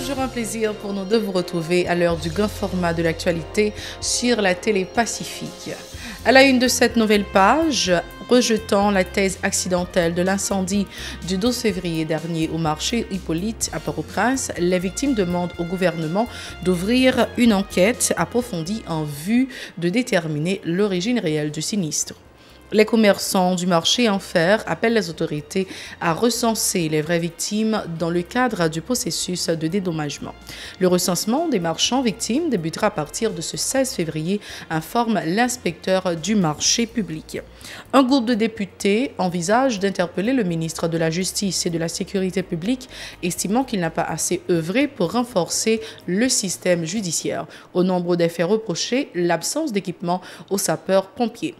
toujours un plaisir pour nous de vous retrouver à l'heure du grand format de l'actualité sur la télé Pacifique. À la une de cette nouvelle page, rejetant la thèse accidentelle de l'incendie du 12 février dernier au marché Hippolyte à Port-au-Prince, les victimes demandent au gouvernement d'ouvrir une enquête approfondie en vue de déterminer l'origine réelle du sinistre. Les commerçants du marché en fer appellent les autorités à recenser les vraies victimes dans le cadre du processus de dédommagement. Le recensement des marchands victimes débutera à partir de ce 16 février, informe l'inspecteur du marché public. Un groupe de députés envisage d'interpeller le ministre de la Justice et de la Sécurité publique, estimant qu'il n'a pas assez œuvré pour renforcer le système judiciaire. Au nombre des faits reprochés, l'absence d'équipement aux sapeurs-pompiers.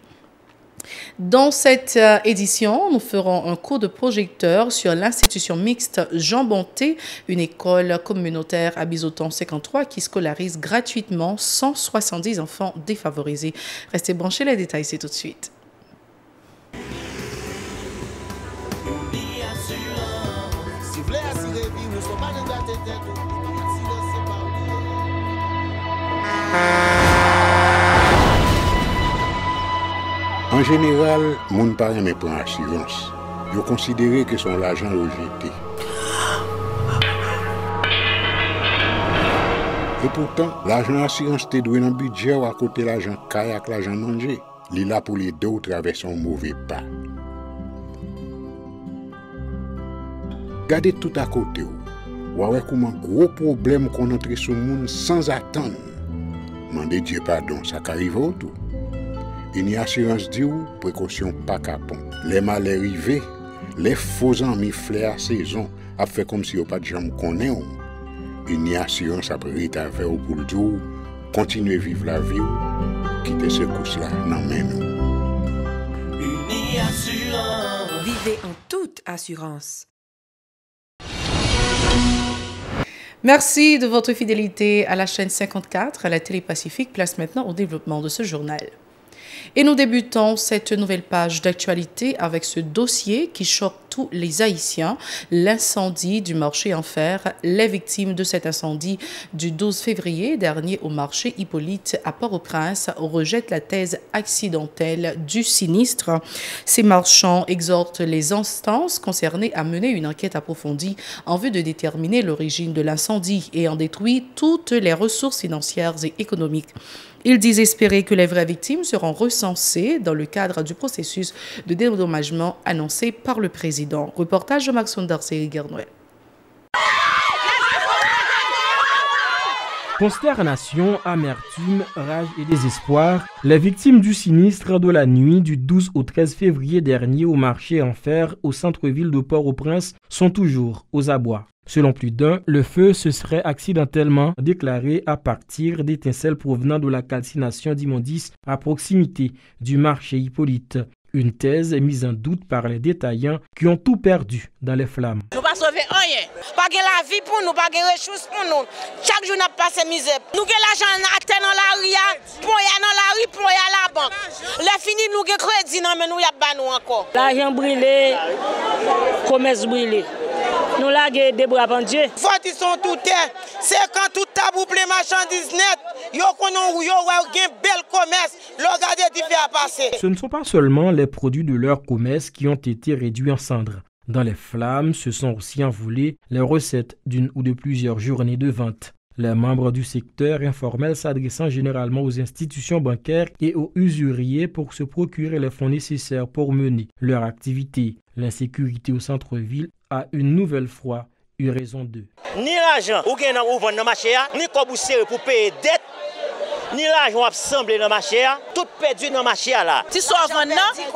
Dans cette édition, nous ferons un coup de projecteur sur l'institution mixte Jean Bonté, une école communautaire à Bizoton 53 qui scolarise gratuitement 170 enfants défavorisés. Restez branchés, les détails, c'est tout de suite. En général, moun pa reme prend assurance. Yo considéré que son l'argent rejeté. Et pourtant, l'argent assurance te doué dans budget ou à côté l'argent caille avec l'argent mangé. Li là pour les deux traverser un mauvais pas. Gardez tout à côté ou. Ouais comment gros problème qu'on entre sur moun sans attendre. Mandez Dieu pardon, ça qu'arrive au tout. Une assurance dit ou précaution pas capon. Les mal arrivés, les faux amis flair à saison a fait comme si on pas de jambe connaît. Une assurance après rétaver ou pour le dire continuer vivre la vie ou quitter ce course là non mais nous. Une assurance. Vivez en toute assurance. Merci de votre fidélité à la chaîne 54, à la télé Pacifique. Place maintenant au développement de ce journal. Et nous débutons cette nouvelle page d'actualité avec ce dossier qui choque tous les Haïtiens, l'incendie du marché en fer. Les victimes de cet incendie du 12 février dernier au marché Hippolyte à Port-au-Prince rejettent la thèse accidentelle du sinistre. Ces marchands exhortent les instances concernées à mener une enquête approfondie en vue de déterminer l'origine de l'incendie et en détruire toutes les ressources financières et économiques. Ils disent espérer que les vraies victimes seront recensées dans le cadre du processus de dédommagement annoncé par le président. Reportage de Maxon Darcy Guernouel. Consternation, amertume, rage et désespoir, les victimes du sinistre de la nuit du 12 au 13 février dernier au marché en fer au centre-ville de Port-au-Prince sont toujours aux abois. Selon plus d'un, le feu se serait accidentellement déclaré à partir d'étincelles provenant de la calcination d'immondices à proximité du marché Hippolyte. Une thèse est mise en doute par les détaillants qui ont tout perdu dans les flammes. Nous ne pouvons pas sauver rien. Pas de la vie pour nous, pas de ressources pour nous. Chaque jour, nous avons passé misère. Nous avons l'argent à terre dans la rue, pour y dans la rue, pour y à la banque. Les fini, nous avons crédit, mais nous avons encore. L'argent brûlé, commerce brûlé. Nous avons des bras en Dieu. Faut qu'ils sont tout terre. C'est quand tout tabou les marchandises net. Yo konon yo gen bel commerce, regardez diffère à passer. Ce ne sont pas seulement les produits de leur commerce qui ont été réduits en cendres. Dans les flammes, se sont aussi envolées les recettes d'une ou de plusieurs journées de vente. Les membres du secteur informel s'adressant généralement aux institutions bancaires et aux usuriers pour se procurer les fonds nécessaires pour mener leur activité. L'insécurité au centre-ville a une nouvelle fois eu raison d'eux. Ni l'argent ou gen ou vendre dans marché, ni comme serré pour payer dette, ni l'argent assemblé dans marché, tout perdu dans marché là. Si soit vendre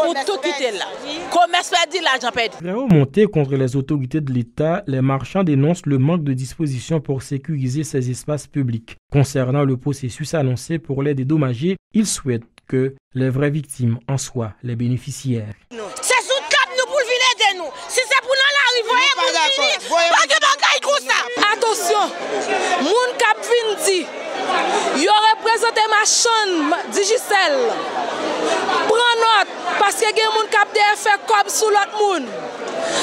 ou tout quitter là. Commerce perdu, l'argent perdu. Très remontés contre les autorités de l'État, les marchands dénoncent le manque de dispositions pour sécuriser ces espaces publics. Concernant le processus annoncé pour les dédommager, ils souhaitent que les vraies victimes en soient les bénéficiaires. C'est sous cap nous pour vider de nous. Si c'est pour nous la rive, voyez pas de bagaille comme ça. Attention, moun kap vin di, yo représente machan Digicel. Prends note parce que gen moun kap de fait comme sous l'autre moun.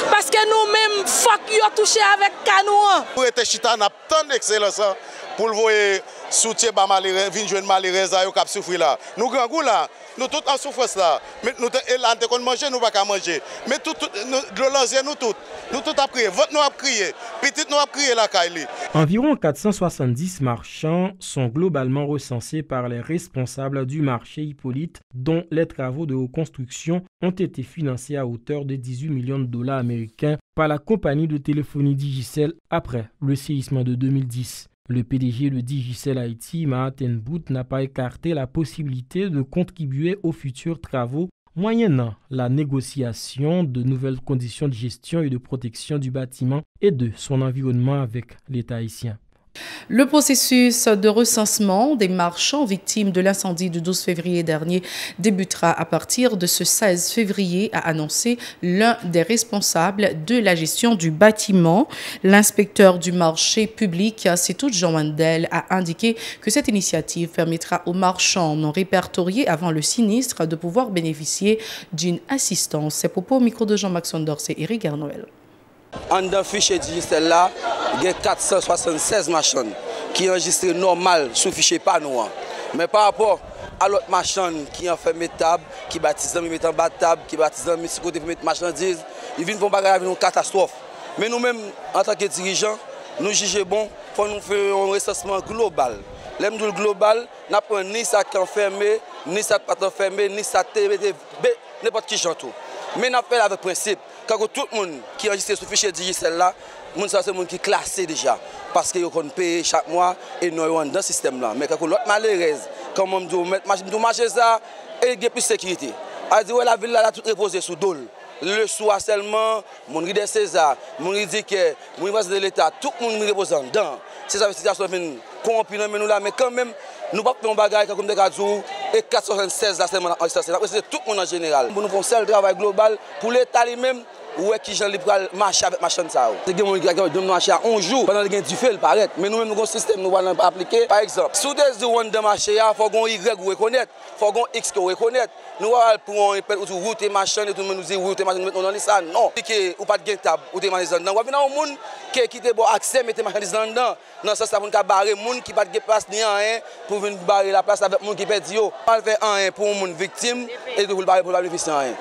parce que nous-mêmes, faut qu'ils touché avec Canouan. Pour être chita, n'a tant d'excellence pour le voir soutien par malheureux, venir joindre malheureux à qui souffrir là. Nous grand goût là, nous tous en souffrance là. Mais nous là on manger, nous pas qu'à manger. Mais tout nous tous a prié, vote nous a crié, petit nous a crié la Kaili. Environ 470 marchands sont globalement recensés par les responsables du marché Hippolyte, dont les travaux de reconstruction ont été financés à hauteur de 18 millions de dollars américains par la compagnie de téléphonie Digicel après le séisme de 2010. Le PDG de Digicel Haïti, Mahaten Bout, n'a pas écarté la possibilité de contribuer aux futurs travaux moyennant la négociation de nouvelles conditions de gestion et de protection du bâtiment et de son environnement avec l'État haïtien. Le processus de recensement des marchands victimes de l'incendie du 12 février dernier débutera à partir de ce 16 février, a annoncé l'un des responsables de la gestion du bâtiment. L'inspecteur du marché public, Setout Jean Wendel, a indiqué que cette initiative permettra aux marchands non répertoriés avant le sinistre de pouvoir bénéficier d'une assistance. Ces propos au micro de Jean-Maxon Dorsey et Eric Garnoël. En dans le fichier digital là, il y a 476 machines qui enregistrent normal sous fichier pas noir. Mais par rapport à l'autre machine qui en fait table, qui bâtisse dans mettre en bas table, qui bâtisse dans mes côté mettre marchandises, ils viennent pour bagarre avec une catastrophe. Mais nous-mêmes en tant que dirigeants, nous jugeons bon pour nous faire un recensement global. L'aime du global, n'a pas ni ça qui enfermé, ni ça pas enfermé, ni ça n'importe qui tout. Mais nous fait avec principe. Quand tout le monde qui enregistre sur le fichier digital là, c'est le monde qui est classé déjà. Parce qu'ils ont payé chaque mois et nous sommes dans ce système là. Mais quand l'autre malheureuse, comme on dit, marcher ça, et il y a plus de sécurité. On dit, la ville là, tout reposé sous dol. Le soir seulement, mon de César, mon dit que mon de l'État, tout le monde repose dedans. C'est ça la situation corrompue mais nous là, mais quand même, nous ne pouvons pas faire un bagage comme des gazous et 476 là seulement en c'est tout le monde en général. Nous faisons un seul travail global pour l'État lui-même. Où est-ce que les gens marcher avec ma chaîne ça? C'est que les gens qui marcher à 11 jours pendant qu'ils ont du feu, il paraît. Mais nous-mêmes, nous avons un système, nous allons appliquer. Par exemple, si vous avez de marcher, il faut qu'on Y reconnaître, il faut qu'on X reconnaître. Nous allons pour une route et machin, et tout le monde nous dit route et machin, nous mettons dans ça. Non. Ou pas de table, ou des marchandises dedans. Ou bien un monde qui a bon accès, mettez marchandises dedans. Non, ça, c'est pour barrer les gens qui n'ont pas de place ni rien pour venir barrer la place avec les gens qui perdent. On va faire un pour les gens victimes et pour barrer pour bénéficier de rien.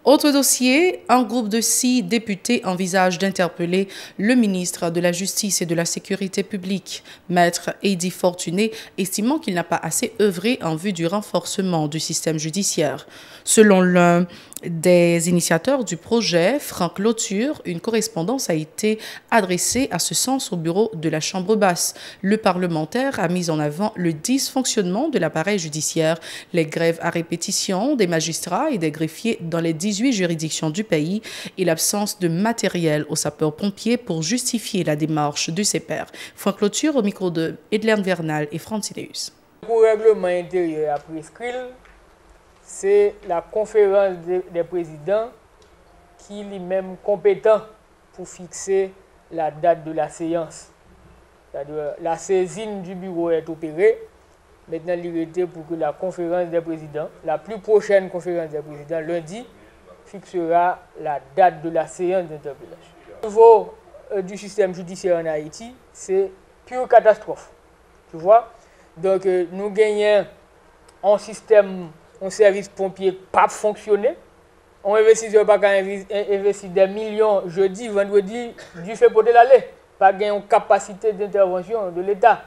Autre dossier, un groupe de 6 députés envisage d'interpeller le ministre de la Justice et de la Sécurité publique, Maître Eddy Fortuné, estimant qu'il n'a pas assez œuvré en vue du renforcement du système judiciaire. Selon l'un des initiateurs du projet, Franck Lauture, une correspondance a été adressée à ce sens au bureau de la Chambre basse. Le parlementaire a mis en avant le dysfonctionnement de l'appareil judiciaire, les grèves à répétition des magistrats et des greffiers dans les 18 juridictions du pays et l'absence de matériel aux sapeurs-pompiers pour justifier la démarche de ses pairs. Franck Lauture au micro de Edlern Vernal et Francideus. Le règlement intérieur a prescrit, c'est la conférence des présidents qui est lui-même compétent pour fixer la date de la séance. La saisine du bureau est opérée. Maintenant, il était pour que la conférence des présidents, la plus prochaine conférence des présidents, lundi, fixera la date de la séance d'interpellation. Au niveau du système judiciaire en Haïti, c'est pure catastrophe. Tu vois? Donc, nous gagnons un système, un service pompier pas fonctionné. On investit pas investir des millions jeudi, vendredi, du fait pour l'aller. Pas une capacité d'intervention de l'État.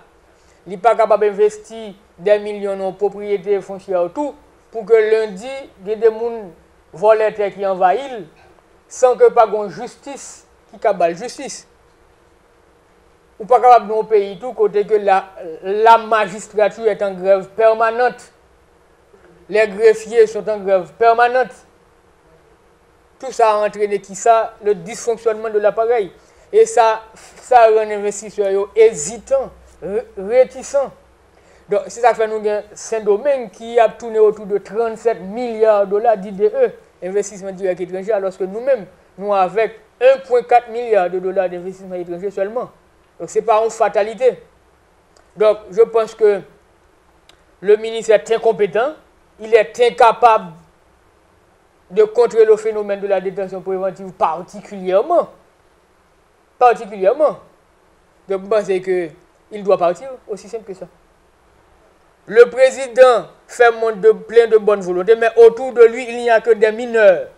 Il n'est pas capable d'investir des millions en propriété foncière tout pour que lundi, il y ait des gens voleurs qui envahissent sans que pas de justice qui cabale justice. Ou pas capable dans le pays tout côté que la magistrature est en grève permanente. Les greffiers sont en grève permanente. Tout ça a entraîné qui ça? Le dysfonctionnement de l'appareil. Et ça rend les investisseurs hésitants, réticents. Donc, c'est ça que fait nous Saint-Domingue qui a tourné autour de 37 milliards de dollars d'IDE, investissement direct étranger, alors que nous-mêmes, nous avec 1,4 milliard de dollars d'investissement étranger seulement. Donc, ce n'est pas une fatalité. Donc, je pense que le ministre est incompétent, il est incapable de contrer le phénomène de la détention préventive particulièrement. Donc vous pensez qu'il doit partir, aussi simple que ça. Le président fait plein de bonne volonté, mais autour de lui, il n'y a que des mineurs.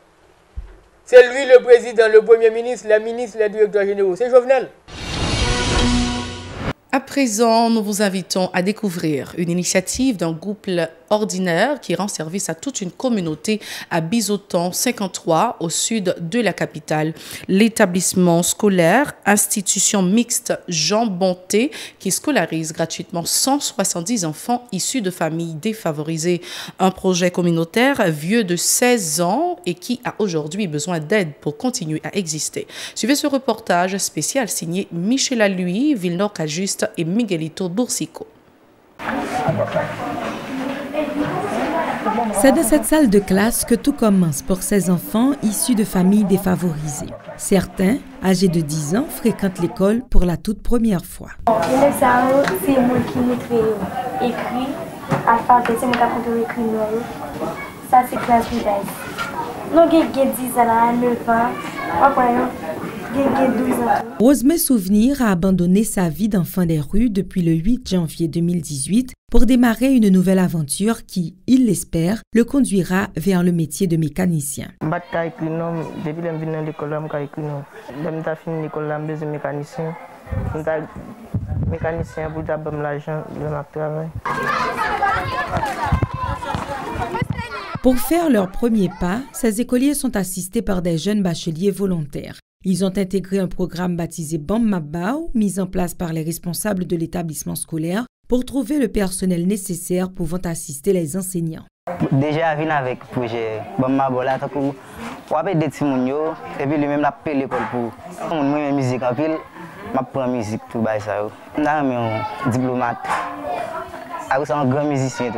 C'est lui le président, le premier ministre, les ministres, les directeurs généraux. C'est Jovenel. À présent, nous vous invitons à découvrir une initiative d'un couple ordinaire qui rend service à toute une communauté à Bizoton 53 au sud de la capitale. L'établissement scolaire Institution mixte Jean Bonté qui scolarise gratuitement 170 enfants issus de familles défavorisées. Un projet communautaire vieux de 16 ans et qui a aujourd'hui besoin d'aide pour continuer à exister. Suivez ce reportage spécial signé Michel Alui, Villeneuve-Cajuste et Miguelito Boursico. C'est dans cette salle de classe que tout commence pour ces enfants issus de familles défavorisées. Certains, âgés de 10 ans, fréquentent l'école pour la toute première fois. C'est moi qui écrit, alphabet, c'est moi qui écrit. Ça, c'est classe de base. Nous avons 10 ans, 9 ans, après, Rosemée Souvenir a abandonné sa vie d'enfant des rues depuis le 8 janvier 2018 pour démarrer une nouvelle aventure qui, il l'espère, le conduira vers le métier de mécanicien. Depuis que je suis venu à l'école, je suis fini l'école, je suis mécanicien. Je suis mécanicien pour avoir l'argent de travail. Pour faire leur premier pas, ces écoliers sont assistés par des jeunes bacheliers volontaires. Ils ont intégré un programme baptisé Bam Mabao, mis en place par les responsables de l'établissement scolaire pour trouver le personnel nécessaire pouvant assister les enseignants. Déjà, venu avec le projet Bam Mabao, on a des petits gens, et puis lui-même, on a payé l'école pour. On a une musique en pile, on prend musique, tout ça. On a un diplomate, c'est un grand musicien.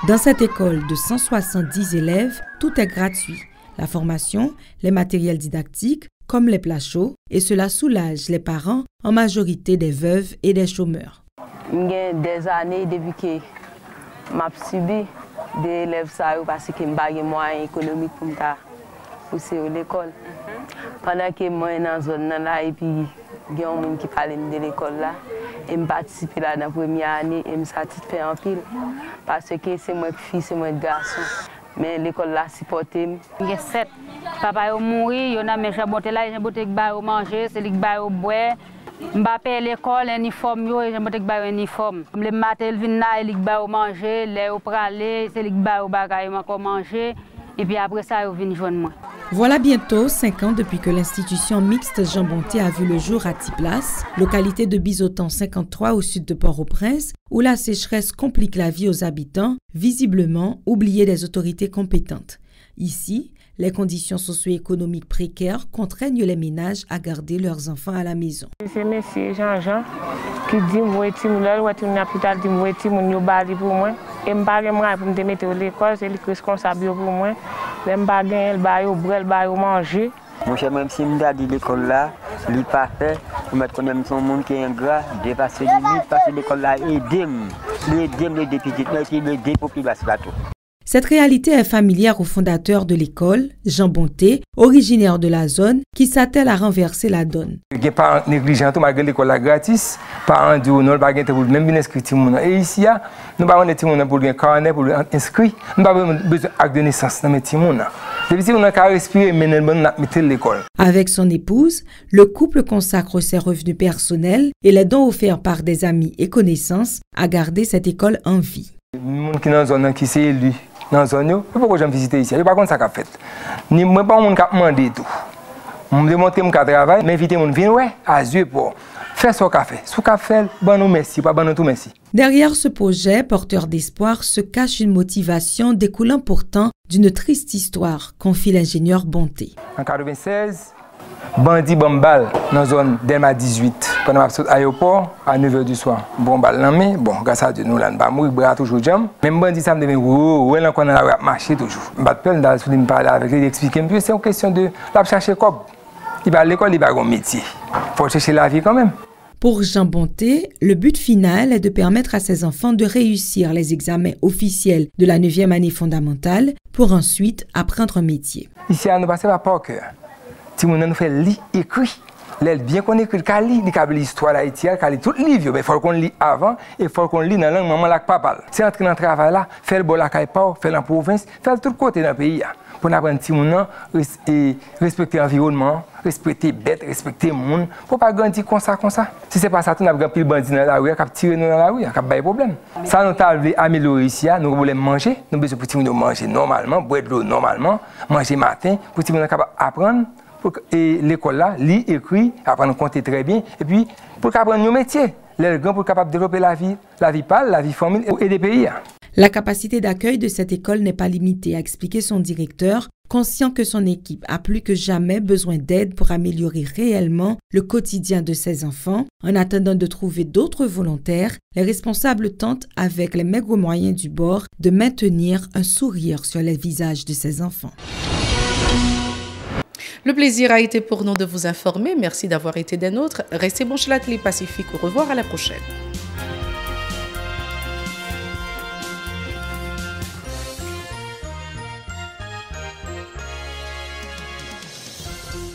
Dans cette école de 170 élèves, tout est gratuit. La formation, les matériels didactiques, comme les plats chauds, et cela soulage les parents, en majorité des veuves et des chômeurs. Il y a des années depuis que j'ai subi des élèves parce que je n'ai pas de moyens économiques pour pousser à l'école. Pendant que je suis dans la zone et puis il y a des gens qui parlent de l'école là, et je participe là dans la première année et je me satisfais en pile parce que c'est moi qui fille, c'est moi qui garçon. Mais l'école là supporté. Il y a 7. Papa est mort, il y a mes chabotés là, j'ai boté que manger, c'est lui qui au boire. Mbappé l'école uniforme yo, j'ai boté que uniforme. Le matin il vient là, il qui manger, les au praler, c'est lui qui au bagaille encore manger et puis après ça il vient joindre moi. Voilà bientôt 5 ans depuis que l'institution mixte Jean Bonté a vu le jour à Tiplas, localité de Bizoton 53 au sud de Port-au-Prince, où la sécheresse complique la vie aux habitants, visiblement oubliés des autorités compétentes. Ici, les conditions socio-économiques précaires contraignent les ménages à garder leurs enfants à la maison. C'est M. Jean-Jean qui dit que je vais pour moi. Et je ne pas pour me mettre à l'école, c'est lui qui est responsable pour moi. Je ne vais pas manger. Même si je dis l'école là, il n'est pas fait. Je vais mettre son monde qui est ingrat, dépasser les limites, parce que l'école là aide les députés, les dépopulations. Cette réalité est familière au fondateur de l'école, Jean Bonté, originaire de la zone, qui s'attelle à renverser la donne. Les parents négligents, malgré l'école gratis, parents disent non, pas pour même inscrire. Et ici, nous n'avons pas pour un carnet pour inscrire, nous n'avons pas besoin d'acte de naissance dans les petits. Depuis on a qu'à respirer, mais nous mettons l'école. Avec son épouse, le couple consacre ses revenus personnels et les dons offerts par des amis et connaissances à garder cette école en vie. Les gens qui sont dans la zone qui sont élus, dans la zone, pourquoi je visiter ici? Par contre, ça a fait. Ni moi pas mon cap demander tout. Je me demande mon travail, m'inviter mon venir ouais, à yeux pour faire ce café. Ce café, bon nous merci, pas bon tout merci. Derrière ce projet porteur d'espoir se cache une motivation découlant pourtant d'une triste histoire, confie l'ingénieur Bonté. En 1996, bandit bombal dans la zone d'Elma 18. Pendant l'aéroport, à 9h du soir. Bombal dans main, bon, grâce à Dieu, nous là, nous mourir, bras toujours jam. Même bandit, ça me dit, ouais, là, qu'on a marché toujours. Je vais peur d'aller me parler avec lui, expliquer un peu, c'est une question de chercher quoi. Il va à l'école, il va à un métier. Il faut chercher la vie quand même. Pour Jean Bonté, le but final est de permettre à ses enfants de réussir les examens officiels de la 9e année fondamentale pour ensuite apprendre un métier. Ici, nous passons par cœur. Si nous nous fait lire, écrit, bien qu'on écrit, l'histoire d'Haïti, tout le livre, il faut qu'on lit avant et il faut qu'on lit dans la langue maman la papa. C'est entrer dans le travail là, faire le bol à Kaipao, faire la province, faire tout côté dans le pays. Pour apprendre si mon respecter l'environnement, respecter les bêtes, respecter le monde, pour pas grandir comme ça. Si ce n'est pas ça, nous avons pris le bandit dans la rue, qui a tiré nous dans la rue, qui a des problèmes. Ça, nous avons améliorer ici, nous voulons manger, nous avons besoin de manger normalement, boire de l'eau normalement, manger matin, pour que nous capable apprendre. Et l'école là, lit, écrit, apprendre à compter très bien, et puis pour apprendre nos métiers, les grands pour capable développer la vie pâle, la vie famille et des pays. La capacité d'accueil de cette école n'est pas limitée, a expliqué son directeur, conscient que son équipe a plus que jamais besoin d'aide pour améliorer réellement le quotidien de ses enfants. En attendant de trouver d'autres volontaires, les responsables tentent, avec les maigres moyens du bord, de maintenir un sourire sur les visages de ses enfants. Le plaisir a été pour nous de vous informer. Merci d'avoir été des nôtres. Restez bons chez la Télé Pacifique. Au revoir, à la prochaine.